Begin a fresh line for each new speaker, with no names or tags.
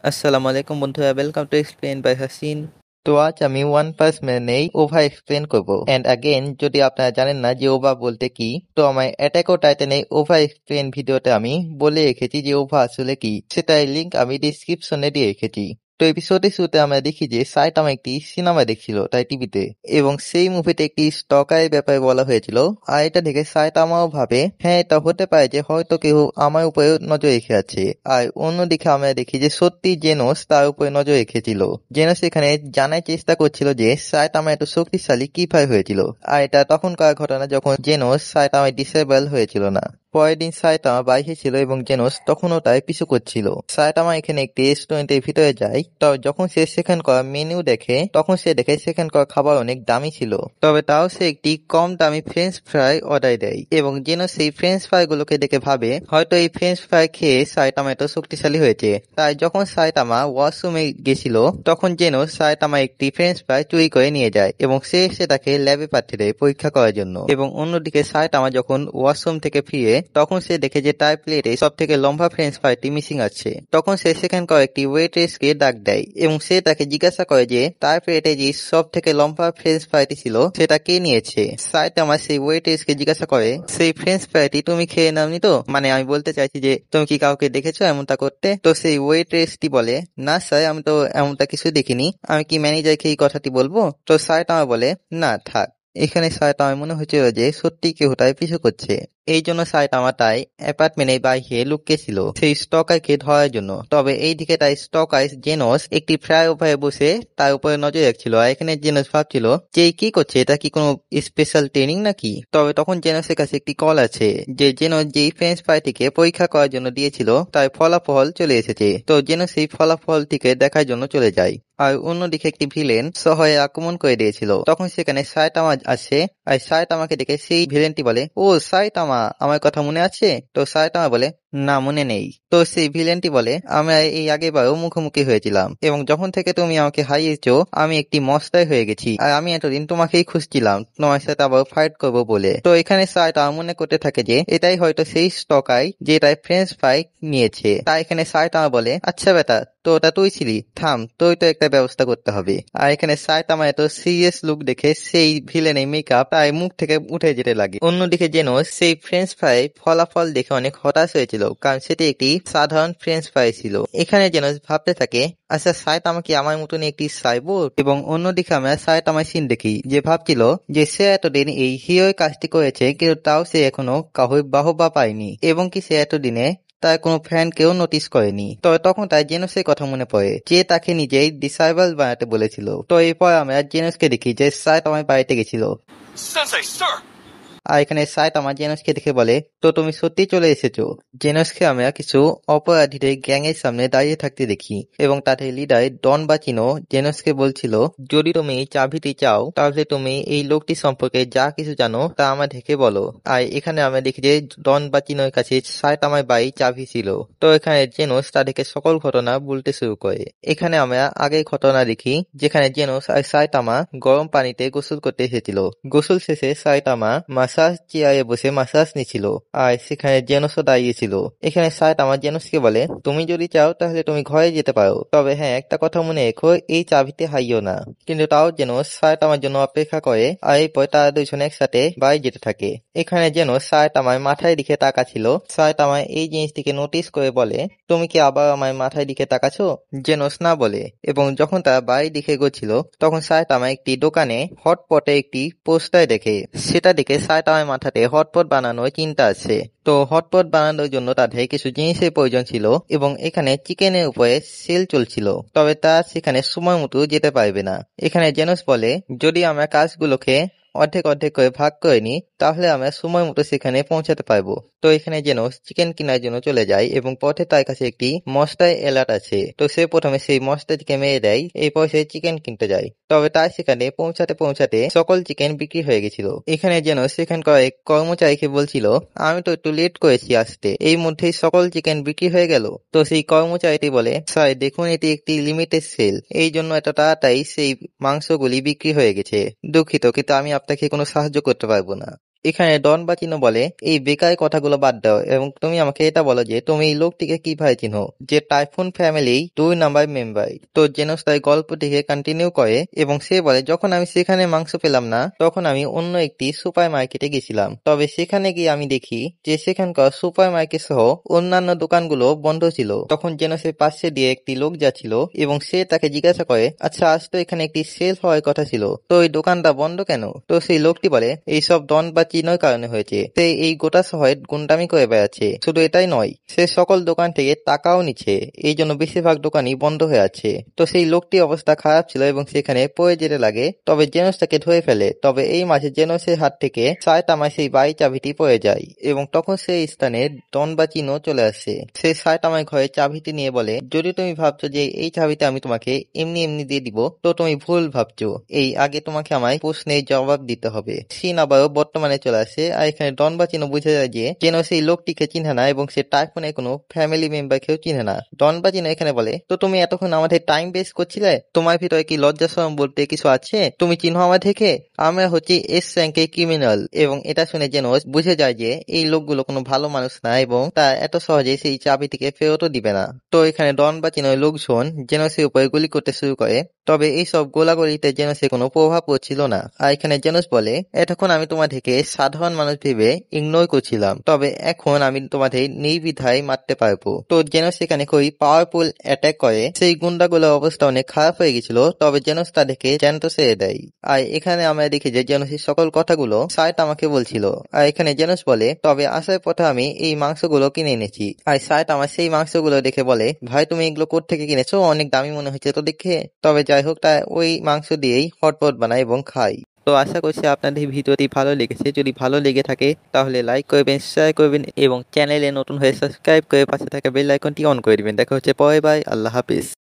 আসসালামু আলাইকুম বন্ধুরা, welcome to explain by Hasin. তো আজ আমি ওয়ান পাঁচ মিনিটেই ওভা এক্সপ্লেন করব। এন্ড अगेन যদি আপনারা জানেন না যে ওভা বলতে কি, তো আমার অ্যাটাক ও টাইটানে ওভা এক্সপ্লেন ভিডিওতে আমি বলে রেখেছি যে ওভা আসলে কি, সেটার লিংক আমি ডিসক্রিপশনে দিয়ে রেখেছি। তো এপিসোডের শুরুতে আমরা দেখি যে সাইটামা একটি সিনেমা দেখছিল তাই টিভিতে, এবং সেই মুভিতে একটি স্টকারের ব্যাপারে বলা হয়েছিল। আর এটা দেখে সাইটামাও ভাবে হ্যাঁ এটা হতে পারে যে হয়তো কেউ আমার উপরে নজর রেখে আছে। আর অন্যদিকে আমরা দেখি যে সত্যি জেনোস তার উপরে নজর রেখেছিল। জেনোস এখানে জানার চেষ্টা করছিল যে সাইটামা এত শক্তিশালী কিভাবে হয়েছিল, আর এটা তখনকার ঘটনা যখন জেনোস সাইটামায় ডিসেবল হয়েছিল না। পরের দিন সাইটামা বাইরে ছিল এবং জেনোস তখনও তার পিছু করছিল। সাইটামা এখানে একটি রেস্টুরেন্টের ভিতরে যায়, তবে যখন সে সেখান করা মেনু দেখে তখন সে দেখে সেখান করা খাবার অনেক দামি ছিল। তবে তাও সে একটি কম দামি ফ্রেঞ্চ ফ্রাই অর্ডার দেয়, এবং জেনোস সেই ফ্রেঞ্চ ফ্রাই গুলোকে দেখে ভাবে হয়তো এই ফ্রেঞ্চ ফ্রাই খেয়ে সাইটামা এত শক্তিশালী হয়েছে। তাই যখন সাইটামা ওয়াশরুমে গেছিল তখন জেনোস সাইটামা একটি ফ্রেঞ্চ ফ্রাই চুরি করে নিয়ে যায় এবং সে সেটাকে ল্যাবে পাঠিয়ে দেয় পরীক্ষা করার জন্য। এবং অন্যদিকে সাইটামা যখন ওয়াশরুম থেকে ফিরে তখন সে দেখে যে তার প্লেটে সব থেকে লম্বা ফ্রেঞ্চ ফ্রাইটি মিসিং আছে। তখন সে সেখানকার একটি ওয়েট্রেসকে ডাক দেয় এবং সে তাকে জিজ্ঞাসা করে যে তার প্লেটে যে সব থেকে লম্বা ফ্রেঞ্চ ফ্রাইটি ছিল সেটা কে নিয়েছে। সাইটামা সেই ওয়েট্রেসকে জিজ্ঞাসা করে সেই ফ্রেঞ্চ ফ্রাইটি তুমি খেয়ে নাওনি তো, মানে আমি বলতে চাইছি যে তুমি কি কাউকে দেখেছো এমনটা করতে। তো সেই ওয়েট্রেসটি বলে না স্যার, আমি তো এমনটা কিছু দেখিনি, আমি কি ম্যানেজারকে এই কথাটি বলবো। তো সাইটামা বলে না থাক। এখানে সাইটামা মনে হচ্ছিল যে সত্যি কেউ তাই পিছু করছে। এই জন্য সাইটামা তাই অ্যাপার্টমেন্টের বাইরে লুকিয়েছিল সেই স্টকারকে ধরার জন্য। তবে এইদিকে তাই স্টকার জেনোস একটি ফ্লাইওভারে বসে তার উপরে নজর রাখছিল। আর এখানে জেনোস ভাবছিল যে কি করছে, এটা কি কোনো স্পেশাল ট্রেনিং নাকি। তবে তখন জেনোসের কাছে একটি কল আছে যে জেনোস যেই ফ্রেঞ্চ ফ্রাইটিকে পরীক্ষা করার জন্য দিয়েছিল তার ফলাফল চলে এসেছে। তো জেনোস সেই ফলাফলটিকে দেখার জন্য চলে যায়। আর অন্যদিকে একটি ভিলেন শহরে আক্রমণ করে দিয়েছিল। তখন সেখানে সাইটামা আসে, আর সাইটামাকে দেখে সেই ভিলেনটি বলে ও সাইটামা, আমার কথা মনে আছে। তো সাইটামা বলে না মনে নেই। তো সেই ভিলেনটি বলে আমরা এই আগেরবারও মুখোমুখি হয়েছিলাম, এবং যখন থেকে তুমি আমাকে হারিয়েছো আমি একটি মস্তাই হয়ে গেছি, আর আমি এতদিন তোমাকেই খুঁজছিলাম তোমার সাথে আবার ফাইট করবো বলে। তো এখানে সাইটামা মনে করতে থাকে যে এটাই হয়তো সেই স্টকার যেটাই ফ্রেঞ্চ ফ্রাই নিয়েছে। তাই এখানে সাইটামা বলে আচ্ছা বেটা, তো ওটা তুই ছিলি, থাম, তুই তো একটা ব্যবস্থা করতে হবে। আর এখানে সাইটামা এত সিরিয়াস লুক দেখে সেই ভিলেনের মেকআপ তার মুখ থেকে উঠে যেতে লাগে। অন্যদিকে জেনোস সেই ফ্রেঞ্চ ফ্রাই ফলাফল দেখে অনেক হতাশ হয়েছিল, কারণ সেটি একটি সাধারণ ফ্রেঞ্চ ফ্রাই ছিল। এখানে জেনোস ভাবতে থাকে আচ্ছা সাইটামা কি আমার মতন একটি সাইবোর্গ। এবং অন্যদিকে আমরা সাইটামার সিন দেখি যে ভাবছিল যে সে এতদিন এই হিরোর কাজটি করেছে, কিন্তু তাও সে এখনো কাউর বাহবা পায়নি, এবং কি সে এতদিনে তার কোনো ফ্যানকেও নোটিস করেনি। তবে তখন তার জেনোসের কথা মনে পড়ে যে তাকে নিজেই ডিসাইবল বানাতে বলেছিল। তো এরপর আমরা জেনোসকে দেখি যে সাইটামার বাড়িতে গেছিল।
Sensei, sir!
আর এখানে সাইটামা জেনোসকে দেখে বলে তো তুমি সত্যি চলে এসেছো। জেনোসকে আমরা কিছু অপরাধীদের গ্যাং এর সামনে দাঁড়িয়ে থাকতে দেখি, এবং তাদের লিডার ডন বাচিনো জেনোসকে বলছিল যদি তুমি এই চাবিটি চাও তাহলে তুমি এই লোকটি সম্পর্কে যা কিছু জানো তা আমাদেরকে বলো। আর এখানে আমরা দেখি যে ডন বাচিনোর কাছে সাইটামার বাড়ি চাবি ছিল। তো এখানে জেনোস তাদেরকে সকল ঘটনা বলতে শুরু করে। এখানে আমরা আগের ঘটনা দেখি যেখানে জেনোস আর সাইটামা গরম পানিতে গোসল করতে এসেছিল। গোসল শেষে সাইটামা মাসাজ চেয়ারে বসে মাসাজ নিচ্ছিল, আর সেখানে জেনোসও দাঁড়িয়েছিল। এখানে সাইটামা জেনোসকে বলে তুমি যদি চাও তাহলে তুমি ঘরে যেতে পারো, তবে হ্যাঁ একটা কথা মনে রেখো, এই চাবিতে হাইও না। কিন্তু তাও জেনোস সাইটামার জন্য অপেক্ষা করে, আর এরপর তারা দুজনে একসাথে বাড়ি যেতে থাকে। এখানে জেনোস সাইটামার মাথায় দিকে তাকাচ্ছিল। সাইটামা এই জিনিসটিকে নোটিস করে বলে তুমি কি আবার আমার মাথায় দিকে তাকাচ্ছ। জেনোস না বলে, এবং যখন তারা বাড়ির দিকে এগোচ্ছিল তখন সাইটামা একটি দোকানে হটপটে একটি পোস্টার দেখে। সেটা দেখে সাইটামার মাথাতে হটপট বানানোর চিন্তা আছে। তো হটপট বানানোর জন্য তাদের কিছু জিনিসের প্রয়োজন ছিল, এবং এখানে চিকেনের উপরে সেল চলছিল, তবে তা সেখানে সময় মতো যেতে পারবে না। এখানে জেনোস বলে যদি আমরা কাজগুলোকে অর্ধেক অর্ধেক করে ভাগ করে নিই তাহলে আমরা সময় মতো সেখানে পৌঁছাতে পারবো। তো এখানে জেনোস চিকেন কেনার জন্য চলে যায়, এবং পথে তার কাছে একটি মস্তার এলার্ট আছে। তো সে প্রথমে সেই মস্তাটিকে মেরে দেয়, এরপর সে চিকেন কিনতে যায়। তবে তার সেখানে পৌঁছাতে পৌঁছাতে সকল চিকেন বিক্রি হয়ে গেছিল। এখানে জেনোস সেখানকার এক কর্মচারীকে বলছিল আমি তো একটু লেট করেছি আসতে, এই মধ্যেই সকল চিকেন বিক্রি হয়ে গেল। তো সেই কর্মচারীটি বলে স্যার দেখুন এটি একটি লিমিটেড সেল, এই জন্য এত তাড়াতাড়ি সেই মাংসগুলি বিক্রি হয়ে গেছে, দুঃখিত কিন্তু আমি আপনাকে কোনো সাহায্য করতে পারবো না। এখানে ডন বাচিনো বলে, এই বেকার কথাগুলো বাদ দাও এবং তুমি আমাকে এটা বলো যে তুমি এই লোকটিকে কিভাবে চিনো যে টাইফুন ফ্যামিলি 2 নাম্বার মেম্বার। তো জেনোস তার গল্পটিকে কন্টিনিউ করে এবং সে বলে, যখন আমি সেখানে মাংস পেলাম না তখন আমি অন্য একটি সুপার মার্কেটে গেছিলাম। তবে সেখানে গিয়ে আমি দেখি যে সেখানকার সুপার মার্কেট সহ অন্যান্য দোকানগুলো বন্ধ ছিল। তখন জেনোসের পাশে দিয়ে একটি লোক যাচ্ছিল এবং সে তাকে জিজ্ঞাসা করে, আচ্ছা আজ তো এখানে একটি সেল হওয়ার কথা ছিল, তো এই দোকানটা বন্ধ কেন? তো সেই লোকটি বলে, এইসব ডন বা চিনোর কারণে হয়েছে। সে এই গোটা শহরে গুন্ডামি করে বেড়াচ্ছে। শুধু এটাই নয়, সে সকল দোকান থেকে টাকাও নিচ্ছে, এই জন্য বেশিরভাগ দোকানই বন্ধ হয়ে আছে। তো সেই লোকটির অবস্থা খারাপ ছিল এবং সেখানে পড়ে যেতে লাগে। তবে জেনোস তাকে ধরে ফেলে। তবে এই মাঝে জেনোসের হাত থেকে সায়তামায় সেই বাড়ির চাবিটি পড়ে যায় এবং তখন সেই স্থানে ডন বা চিনো চলে আসে। সে সায়তামার ঘরে চাবিটি নিয়ে বলে, যদি তুমি ভাবছো যে এই চাবিটা আমি তোমাকে এমনি এমনি দিয়ে দিব তো তুমি ভুল ভাবছো। এই আগে তোমাকে আমায় প্রশ্নের জবাব দিতে হবে। সিন আবারও বর্তমানে চলে আসে আর এখানে ডন বা চিনো বুঝে যায় যে জেনো সেই লোকটিকে চিনে না এবং সে টাইফুনের কোনো ফ্যামিলি মেম্বারকেও চিনে না। ডন বা চিনো এখানে বলে, তো তুমি এতক্ষণ আমাদের টাইম ওয়েস্ট করছিলে? তোমার ভিতরে কি লজ্জা শরম বলতে কিছু আছে? তুমি চিনো আমার থেকে? আমরা হচ্ছি এস র্যাঙ্কের ক্রিমিনাল। এবং এটা শুনে জেনোস বুঝে যায় যে এই লোকগুলো কোনো ভালো মানুষ না এবং তা এত সহজে সেই চাবিটিকে ফেরতও দিবে না। তো এখানে ডন বা চিনোর লোকজন জেনোসের উপরে গুলি করতে শুরু করে। তবে এইসব গোলাগুলিতে জেনোসের কোনো প্রভাব পড়ছিল না। আর এখানে জেনোস বলে, এতক্ষণ আমি তোমাদেরকে সাধারণ মানুষ ভেবে ইগনোর করছিলাম, তবে এখন আমি তোমাদের নির্বিধায় মারতে পারবো। তো জেনোস এখানে খুবই পাওয়ারফুল অ্যাটাক করে। সেই গুন্ডাগুলোর অবস্থা অনেক খারাপ হয়ে গেছিল, তবে জেনোস তাদেরকে জ্যান্ত ছেড়ে দেয়। আর এখানে আমরা দেখি যে জেনোসের সকল কথাগুলো সাইট আমাকে বলছিল। আর এখানে জেনোস বলে, তবে আসার পথে আমি এই মাংসগুলো কিনে এনেছি। আর সাইট আমার সেই মাংসগুলো দেখে বলে, ভাই তুমি এগুলো কোত্থেকে কিনেছো? অনেক দামি মনে হচ্ছে তো দেখে। তবে যাই হোক, তা ওই মাংস দিয়েই হটপট বানায় এবং খাই। তো আশা করছি আপনাদের ভিডিওটি ভালো লেগেছে। যদি ভালো লেগে থাকে তাহলে লাইক করবেন, শেয়ার করবেন এবং চ্যানেলে নতুন হয়ে সাবস্ক্রাইব করে পাশে থাকা বেল আইকনটি অন করে দিবেন। দেখা হচ্ছে পরে, বাই, আল্লাহ হাফিজ।